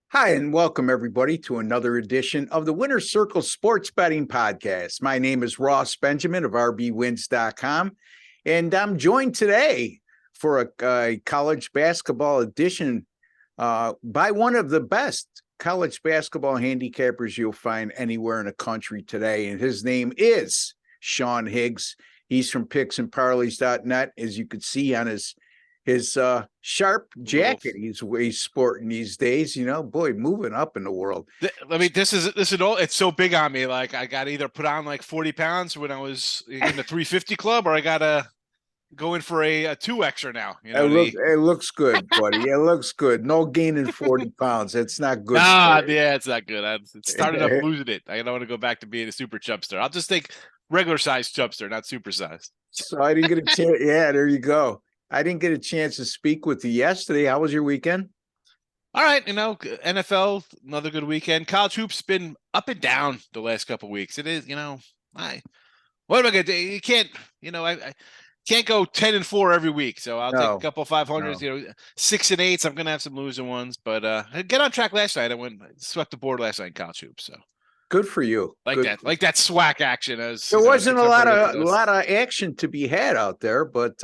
Hi, and welcome everybody to another edition of the Winner's Circle Sports Betting Podcast. My name is Ross Benjamin of rbwins.com, and I'm joined today for a college basketball edition by one of the best college basketball handicappers you'll find anywhere in the country today, and his name is Sean Higgs. He's from picksandparlays.net, as you could see on his sharp jacket he's sporting these days, boy, moving up in the world. I mean, this is all, it's so big on me. Like I got to either put on like 40 pounds when I was in the 350 club, or I got to go in for a 2Xer now. It looks good, buddy. It looks good. No gaining 40 pounds. It's not good. Yeah, it's not good. I started up losing it. I don't want to go back to being a super chubster. I'll just take regular size chubster, not super size. So I didn't get a chance. Yeah, there you go. I didn't get a chance to speak with you yesterday. How was your weekend? All right, NFL, another good weekend. College hoops been up and down the last couple of weeks. It is, what am I gonna do? You can't, I can't go 10-4 every week. So I'll take a couple of 500s, 6 and 8s. I'm gonna have some losing ones, but I get on track last night. I swept the board last night in college hoops. So good for you. Like that SWAC action. There wasn't a lot of action to be had out there, but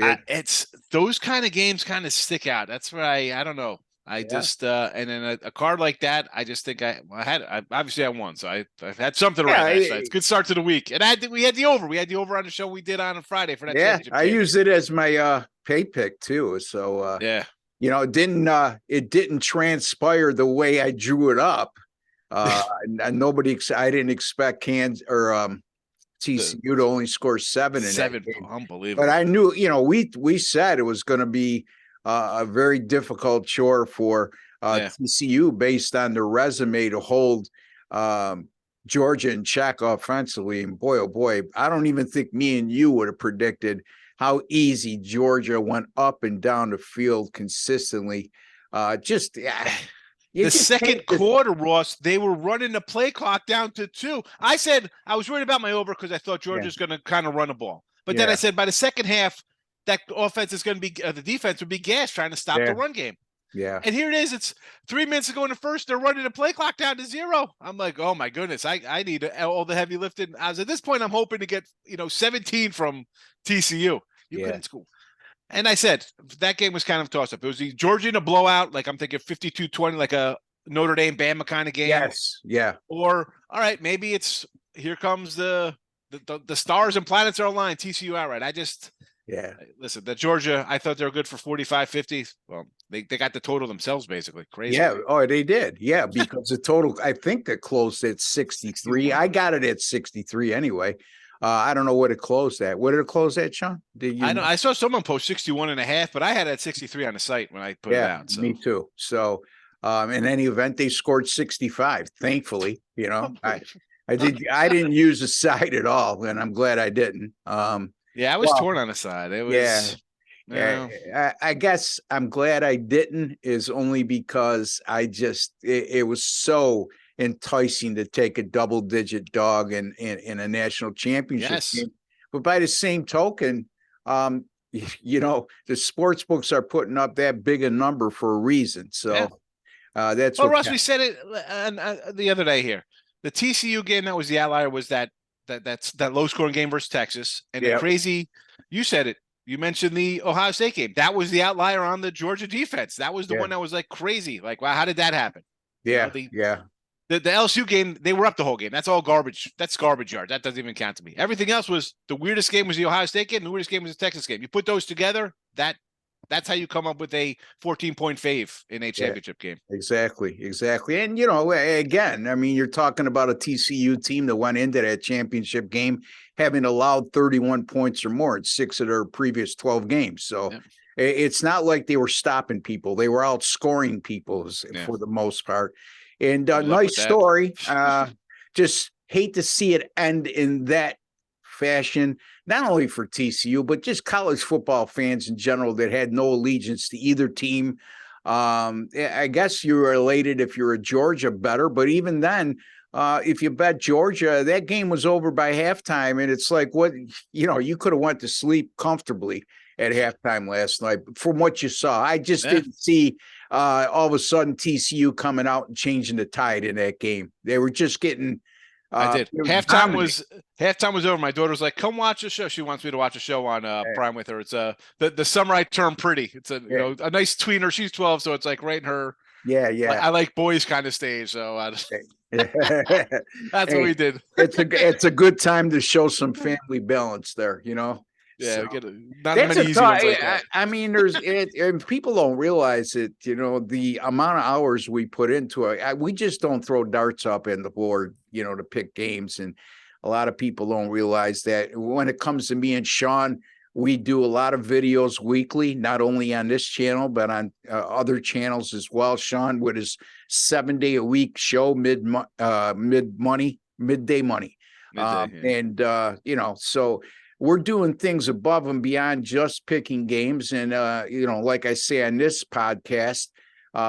it's those kind of games kind of stick out. That's where I don't know. Just and then a card like that, I just think I obviously I won, so I've had something right. It's a good start to the week, and we had the over. We had the over on the show we did on Friday for that. Yeah, I used it as my pay pick too. So it didn't transpire the way I drew it up. And I didn't expect TCU to only score 7 in that game. Unbelievable. But I knew, we said it was going to be a very difficult chore for TCU based on their resume to hold Georgia in check offensively. And boy, oh boy, I don't even think me and you would have predicted how easy Georgia went up and down the field consistently. The second quarter, Ross, they were running the play clock down to 2. I said I was worried about my over because I thought Georgia's going to kind of run the ball. But then I said by the second half, that offense is going to be the defense would be gassed trying to stop the run game. Yeah. And here it is. It's 3 minutes ago in the first. They're running the play clock down to 0. I'm like, oh my goodness, I need all the heavy lifting. I was at this point, I'm hoping to get 17 from TCU. You couldn't score. And I said that game was kind of toss-up. It was the Georgia in a blowout, like I'm thinking 52-20, like a Notre Dame Bama kind of game. Yes, yeah. Or all right, maybe it's here comes the stars and planets are aligned. TCU outright. Listen, the Georgia, I thought they were good for 45-50. Well, they got the total themselves basically. Crazy. Yeah. Oh, they did. Yeah, because the total, I think they closed at 63. I got it at 63 anyway. I don't know what it closed at. What did it close at, Sean? I saw someone post 61.5, but I had it at 63 on the site when I put it out. So. Me too. So in any event, they scored 65. Thankfully, I didn't use a side at all, and I'm glad I didn't. I was torn on the side. It was. I guess I'm glad I didn't is only because it was so enticing to take a double-digit dog in a national championship game. But by the same token, the sports books are putting up that big a number for a reason. So that's well, Russ, we said it the other day here. The TCU game that was the outlier was that low-scoring game versus Texas, and the crazy. You said it. You mentioned the Ohio State game. That was the outlier on the Georgia defense. That was the one that was like crazy. Like, wow, how did that happen? Yeah, The LSU game, they were up the whole game. That's all garbage. That's garbage yard. That doesn't even count to me. Everything else was the weirdest game was the Ohio State game. The weirdest game was the Texas game. You put those together, that's how you come up with a 14-point fave in a championship game. Exactly. And, again, I mean, you're talking about a TCU team that went into that championship game having allowed 31 points or more in 6 of their previous 12 games. So it's not like they were stopping people. They were outscoring people for the most part. And nice story. Just hate to see it end in that fashion, not only for TCU, but just college football fans in general that had no allegiance to either team. I guess you were elated if you're a Georgia bettor, but even then, if you bet Georgia, that game was over by halftime. And it's like, you could have went to sleep comfortably at halftime last night. From what you saw, I just didn't see all of a sudden TCU coming out and changing the tide in that game. They were just getting. I did. Halftime was over. My daughter was like, "Come watch the show." She wants me to watch a show on Prime with her. It's the summer I turned pretty. It's a a nice tweener. She's 12, so it's like right in her. Yeah. I like boys kind of stage, so that's what we did. It's a good time to show some family balance there, Yeah, so, not many easy ones like that. I mean, and people don't realize it. The amount of hours we put into it. We just don't throw darts up in the board, to pick games, and a lot of people don't realize that. When it comes to me and Sean, we do a lot of videos weekly, not only on this channel but on other channels as well. Sean with his 7-day-a-week show, midday money, so. We're doing things above and beyond just picking games. And, like I say on this podcast,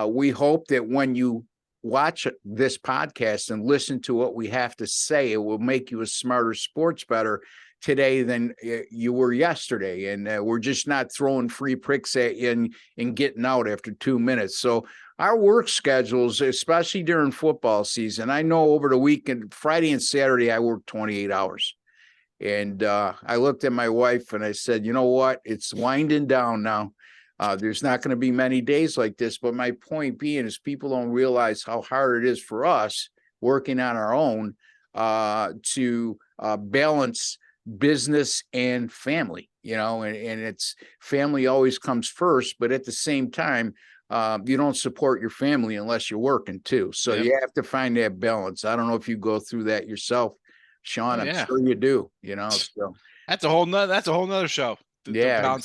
we hope that when you watch this podcast and listen to what we have to say, it will make you a smarter sports bettor today than you were yesterday. And we're just not throwing free pricks at you and getting out after 2 minutes. So our work schedules, especially during football season, I know over the weekend, Friday and Saturday, I work 28 hours. And I looked at my wife and I said, you know what? It's winding down now. There's not going to be many days like this. But my point being is people don't realize how hard it is for us working on our own to balance business and family, and it's family always comes first. But at the same time, you don't support your family unless you're working too. So you have to find that balance. I don't know if you go through that yourself, Sean. I'm sure you do, so that's a whole nother show. Yeah.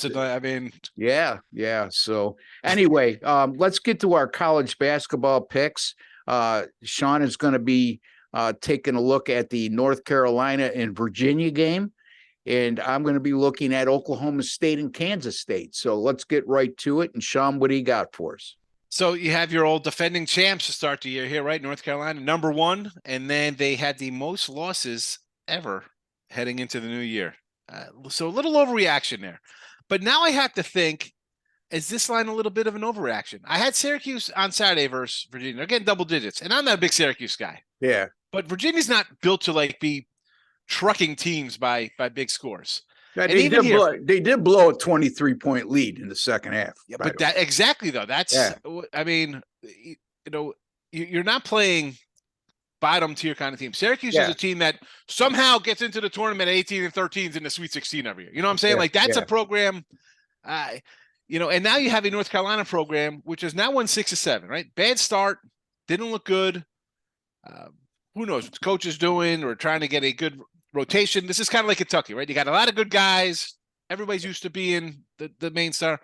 Yeah. So anyway, let's get to our college basketball picks. Sean is going to be taking a look at the North Carolina and Virginia game, and I'm going to be looking at Oklahoma State and Kansas State. So let's get right to it. And Sean, what do you got for us? So you have your old defending champs to start the year here, right? North Carolina, number 1. And then they had the most losses ever heading into the new year. So a little overreaction there. But now I have to think, is this line a little bit of an overreaction? I had Syracuse on Saturday versus Virginia. They're getting double digits. And I'm not a big Syracuse guy. Yeah. But Virginia's not built to be trucking teams by big scores. Yeah, they did blow a 23-point lead in the second half. Yeah, but exactly though. That's I mean, you're not playing bottom tier kind of team. Syracuse is a team that somehow gets into the tournament at 18 and 13s in the Sweet 16 every year. You know what I'm saying? That's a program. And now you have a North Carolina program which has now won 6 or 7. Right? Bad start, didn't look good. Who knows what the coach is doing or trying to get a good rotation. This is kind of like Kentucky, right? You got a lot of good guys. Everybody's used to being the main star.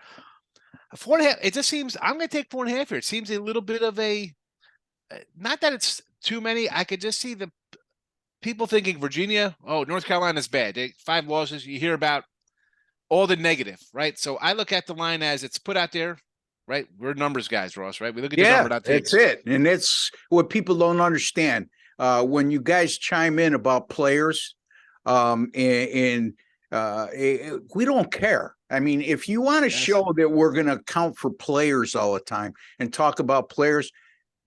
4.5. It just seems I'm going to take 4.5 here. It seems a little bit of a, not that it's too many. I could just see the people thinking Virginia. Oh, North Carolina's bad. 5 losses. You hear about all the negative, right? So I look at the line as it's put out there, right? We're numbers guys, Ross, right? We look at the number, not that's it. And it's what people don't understand. When you guys chime in about players, we don't care. I mean, if you want to show that we're going to account for players all the time and talk about players,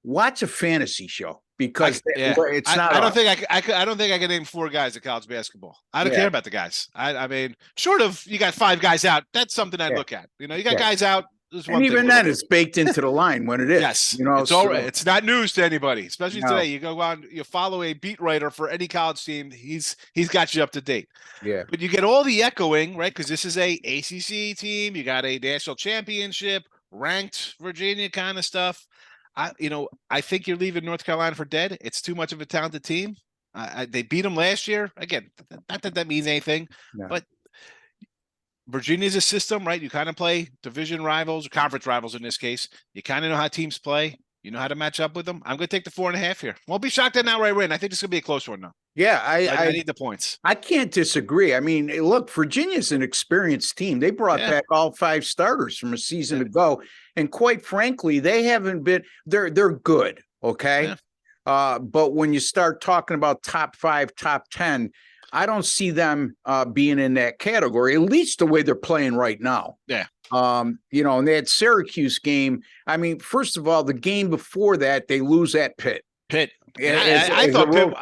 watch a fantasy show because it's not. I don't think I can name 4 guys at college basketball. I don't care about the guys. I mean, short of you got 5 guys out, that's something I'd look at. You got guys out. And even then, it's baked into the line when it is. Yes, it's all right. It's not news to anybody, especially today. You go on, you follow a beat writer for any college team. He's got you up to date. Yeah. But you get all the echoing, right? Because this is a ACC team. You got a national championship, ranked Virginia kind of stuff. I think you're leaving North Carolina for dead. It's too much of a talented team. They beat them last year. Again, not that means anything, but Virginia's a system, right? You kind of play division rivals, or conference rivals in this case. You kind of know how teams play. You know how to match up with them. I'm going to take the 4.5 here. Won't be shocked at an outright win. I think this is going to be a close one, though. Yeah, I need the points. I can't disagree. I mean, look, Virginia's an experienced team. They brought back all 5 starters from a season ago, and quite frankly, they haven't been. They're good, okay. But when you start talking about top 5, top 10. I don't see them being in that category, at least the way they're playing right now. Yeah. And that Syracuse game, I mean, first of all, the game before that, they lose at Pitt. And I thought Pitt,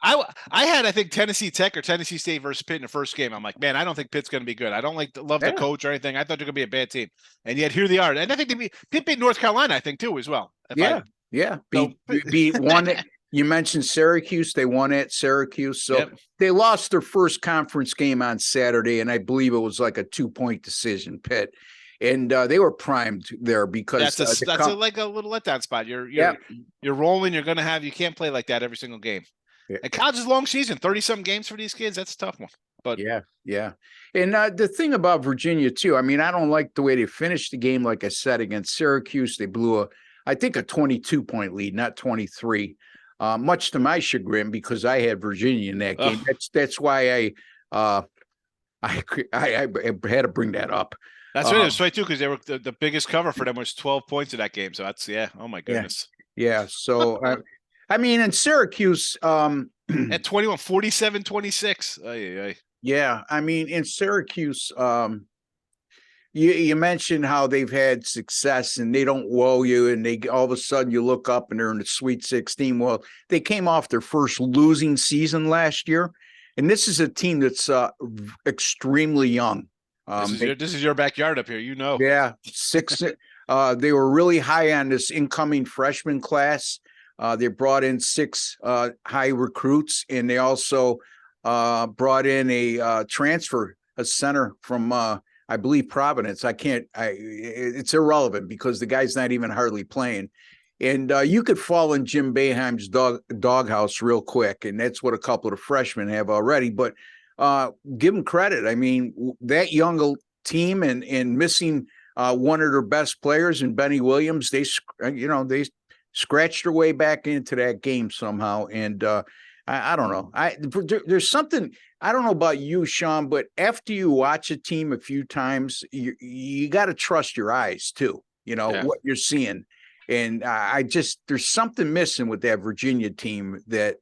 I had, I think, Tennessee Tech or Tennessee State versus Pitt in the first game. I'm like, man, I don't think Pitt's going to be good. I don't love the coach or anything. I thought they're going to be a bad team. And yet here they are. And I think Pitt beat North Carolina, I think, too, as well. Beat one. You mentioned Syracuse. They won at Syracuse. So they lost their first conference game on Saturday, and I believe it was like a 2-point decision, Pitt. And they were primed there because that's like a little letdown spot. You're rolling. You can't play like that every single game. Yeah. And college is a long season, 30-something games for these kids. That's a tough one. But yeah. And the thing about Virginia too, I mean, I don't like the way they finished the game. Like I said, against Syracuse, they blew I think a 22-point lead, not 23. Much to my chagrin, because I had Virginia in that game. That's why I had to bring that up. That's right. It was right too, because they were the biggest cover for them was 12 points in that game. So that's oh my goodness. Yeah. So I mean, in Syracuse, at 21, 47-26. Yeah, I mean, in Syracuse, you mentioned how they've had success and they don't woe you, and they all of a sudden you look up and they're in the Sweet 16. Well, they came off their first losing season last year, and this is a team that's extremely young. This is your backyard up here, Yeah, 6. They were really high on this incoming freshman class. They brought in 6 high recruits, and they also brought in a center from I believe Providence. It's irrelevant because the guy's not even hardly playing. And you could fall in Jim Boeheim's doghouse real quick, and that's what a couple of the freshmen have already. But give them credit. I mean, that young team and missing one of their best players in Benny Williams, they scratched their way back into that game somehow. And I don't know. There's something, I don't know about you, Sean, but after you watch a team a few times, you got to trust your eyes too, what you're seeing. And there's something missing with that Virginia team that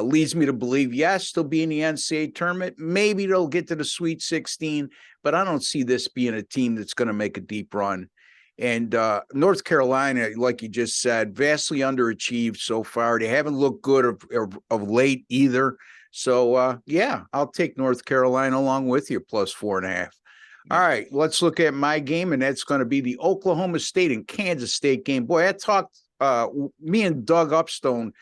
leads me to believe, yes, they'll be in the NCAA tournament. Maybe they'll get to the Sweet 16, but I don't see this being a team that's going to make a deep run. And North Carolina, like you just said, vastly underachieved so far. They haven't looked good of late either. So, I'll take North Carolina along with you, plus 4.5. All right, let's look at my game, and that's going to be the Oklahoma State and Kansas State game. Boy, me and Doug Upstone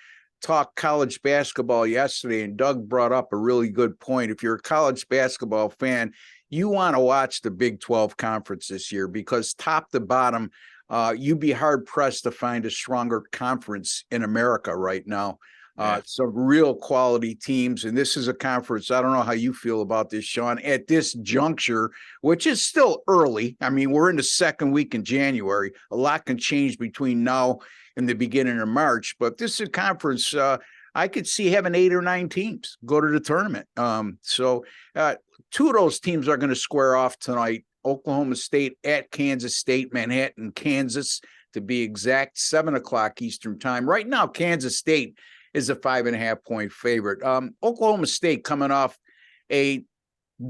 talked college basketball yesterday, and Doug brought up a really good point. If you're a college basketball fan, you want to watch the Big 12 conference this year, because top to bottom, you'd be hard pressed to find a stronger conference in America right now. Some real quality teams. And this is a conference, I don't know how you feel about this, Sean, at this juncture, which is still early. I mean, we're in the second week in January. A lot can change between now and the beginning of March, but this is a conference I could see having 8 or 9 teams go to the tournament. So 2 of those teams are going to square off tonight. Oklahoma State at Kansas State, Manhattan, Kansas, to be exact, 7:00 Eastern time. Right now, Kansas State is a 5.5-point favorite. Oklahoma State coming off a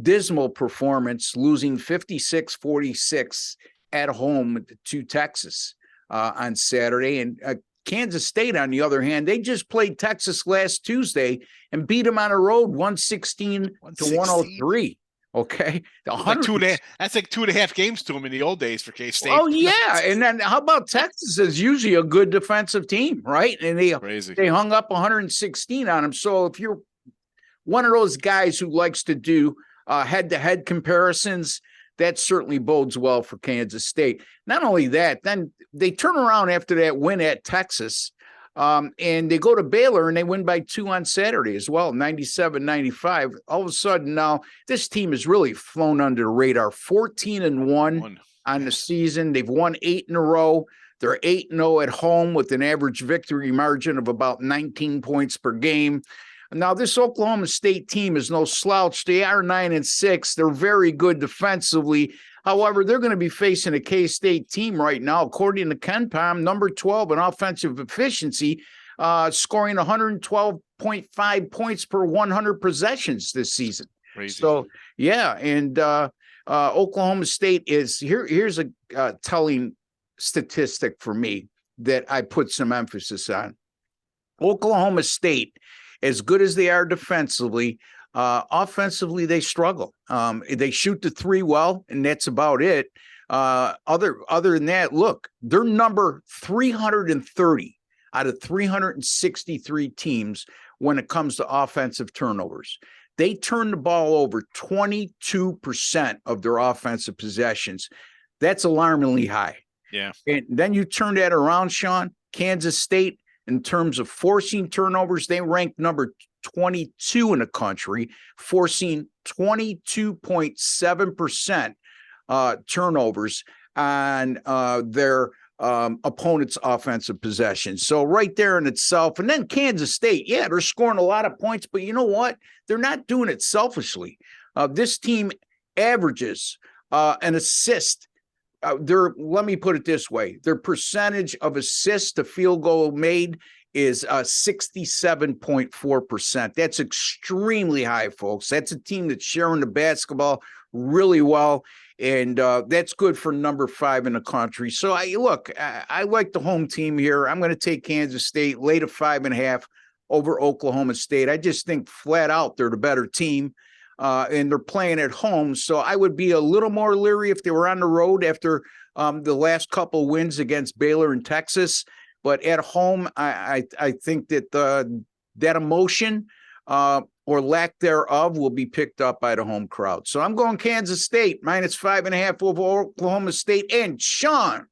dismal performance, losing 56-46 at home to Texas on Saturday. And Kansas State, on the other hand, they just played Texas last Tuesday and beat them on the road 116-103. Okay. That's like 2.5 games to them in the old days for K-State. Oh, yeah. And then how about Texas is usually a good defensive team, right? And they hung up 116 on them. So if you're one of those guys who likes to do head-to-head comparisons, that certainly bodes well for Kansas State. Not only that, then they turn around after that win at Texas, and they go to Baylor and they win by 2 on Saturday as well, 97-95. All of a sudden now, this team has really flown under the radar, 14-1 on the season. They've won 8 in a row. They're 8-0 at home with an average victory margin of about 19 points per game. Now, this Oklahoma State team is no slouch. They are 9-6. They're very good defensively. However, they're going to be facing a K-State team right now, according to KenPom, number 12 in offensive efficiency. scoring 112.5 points per 100 possessions this season. Crazy. So, yeah. And Oklahoma State is here's a telling statistic for me that I put some emphasis on. Oklahoma State, as good as they are defensively, offensively, they struggle. They shoot the three well, and that's about it. Other than that, look, they're number 330 out of 363 teams when it comes to offensive turnovers. They turn the ball over 22% of their offensive possessions. That's alarmingly high. Yeah. And then you turn that around, Sean. Kansas State, in terms of forcing turnovers, they rank number 22 in the country, forcing 22.7% turnovers on their opponent's offensive possession. So right there in itself. And then Kansas State, yeah, they're scoring a lot of points, but you know what? They're not doing it selfishly. This team averages an assist. Let me put it this way. Their percentage of assists to field goal made is 67.4%. That's extremely high, folks. That's a team that's sharing the basketball really well. And that's good for number 5 in the country. So I like the home team here. I'm going to take Kansas State late at 5.5 over Oklahoma State. I just think flat out they're the better team. And they're playing at home. So I would be a little more leery if they were on the road after the last couple wins against Baylor and Texas. But at home, I think that that emotion or lack thereof will be picked up by the home crowd. So I'm going Kansas State minus 5.5 over Oklahoma State. And Sean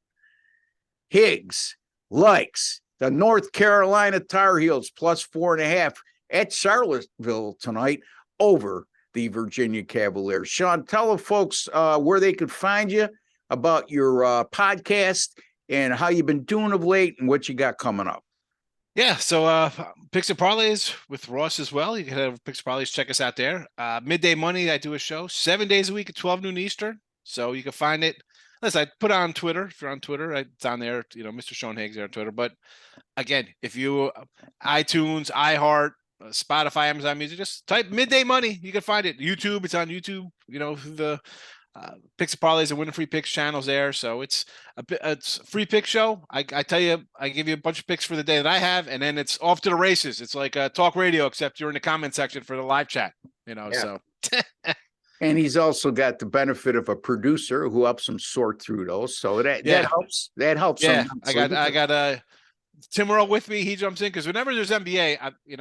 Higgs likes the North Carolina Tar Heels plus 4.5 at Charlottesville tonight over the Virginia Cavaliers. Sean, tell the folks where they could find you, about your podcast, and how you've been doing of late and what you got coming up. Yeah, so Picks and Parlays with Ross as well. You can have Picks and Parlays, check us out there. Midday Money, I do a show 7 days a week at 12 noon Eastern. So you can find it. Listen, I put it on Twitter. If you're on Twitter, it's on there. You know, Mr. Sean Higgs there on Twitter. But again, if you iTunes, iHeart, Spotify, Amazon Music, just type Midday Money. You can find it. YouTube, it's on YouTube. You know, the Picks and Parlays and Win Free Picks channels there. So it's a free pick show. I tell you, I give you a bunch of picks for the day that I have, and then it's off to the races. It's like talk radio, except you're in the comment section for the live chat. You know, yeah. So. And he's also got the benefit of a producer who helps him sort through those. So that helps. That helps. Yeah, I got Tim Earl with me. He jumps in because whenever there's NBA,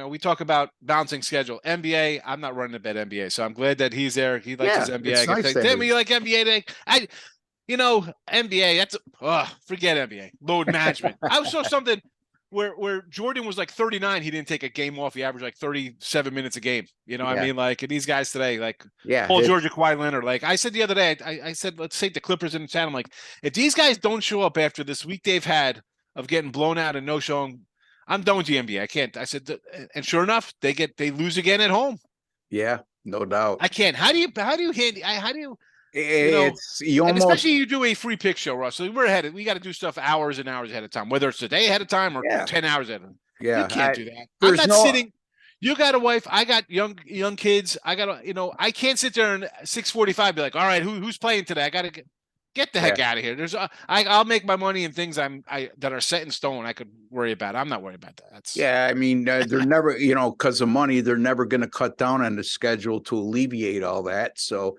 we talk about bouncing schedule. NBA, I'm not running a bet NBA, so I'm glad that he's there. He likes his NBA. I nice Tim, you like NBA today? NBA. That's forget NBA. Load management. I saw something where Jordan was like 39. He didn't take a game off. He averaged like 37 minutes a game. You know, what I mean, like, and these guys today, like, Paul George, Kawhi Leonard. Like I said the other day, I said, let's take the Clippers in the chat. I'm like, if these guys don't show up after this week they've had of getting blown out and no showing, I'm done with the NBA. I can't. I said, and sure enough, they lose again at home. Yeah, no doubt. I can't. How do you especially you do a free pick show, Russ. So we're ahead. We got to do stuff hours and hours ahead of time, whether it's a day ahead of time or 10 hours ahead of time. Yeah, you can't do that. I'm not sitting. You got a wife. I got young kids. I got I can't sit there and 6:45 be like, all right, who's playing today? I got to get the heck out of here. There's I'll make my money in things that are set in stone. I could worry about. I'm not worried about that. I mean, they're never, because of money, they're never going to cut down on the schedule to alleviate all that. So.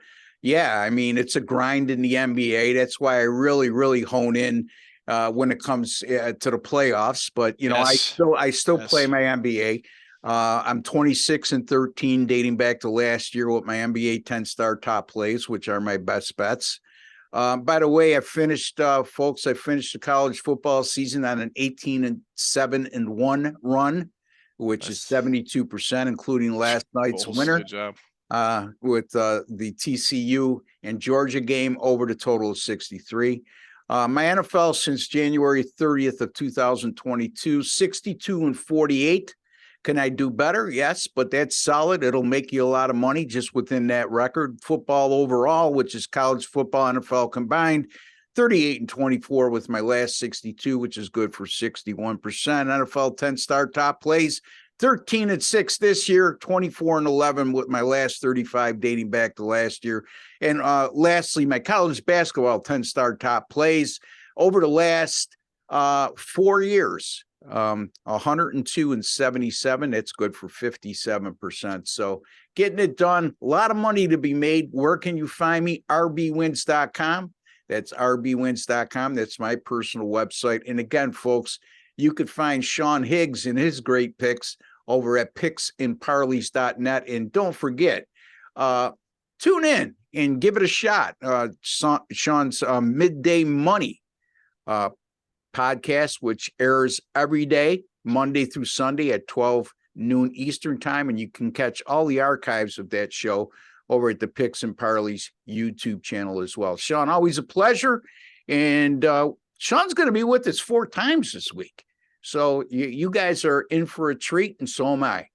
Yeah, I mean, it's a grind in the NBA. That's why I really, really hone in when it comes to the playoffs. But, I still play my NBA. I'm 26-13 dating back to last year with my NBA 10-star top plays, which are my best bets. By the way, I finished the college football season on an 18-7-1 run, which is 72%, including last night's winner. Good job. With the TCU and Georgia game over the total of 63. My NFL since January 30th of 2022, 62-48. Can I do better? Yes, but that's solid. It'll make you a lot of money just within that record. Football overall, which is college football, NFL combined, 38-24 with my last 62, which is good for 61%. NFL 10-star top plays, 13-6 this year, 24-11 with my last 35 dating back to last year. And lastly, my college basketball 10-star top plays over the last 4 years, 102-77. That's good for 57%. So getting it done, a lot of money to be made. Where can you find me? rbwins.com. That's rbwins.com. That's my personal website. And again, folks, you could find Sean Higgs and his great picks over at picksandparleys.net. And don't forget, tune in and give it a shot. Sean's Midday Money podcast, which airs every day, Monday through Sunday at 12 noon Eastern time. And you can catch all the archives of that show over at the Picks and Parleys YouTube channel as well. Sean, always a pleasure. And Sean's going to be with us 4 times this week. So you guys are in for a treat, and so am I.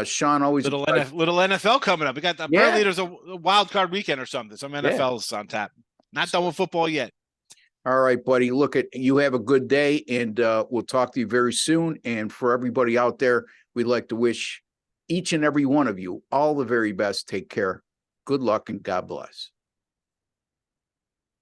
Sean, always little NFL coming up. We got apparently there's a wild card weekend or something. Some NFL's on tap. Not done with football yet. All right, buddy. Look, you have a good day, and we'll talk to you very soon. And for everybody out there, we'd like to wish each and every one of you all the very best. Take care. Good luck, and God bless.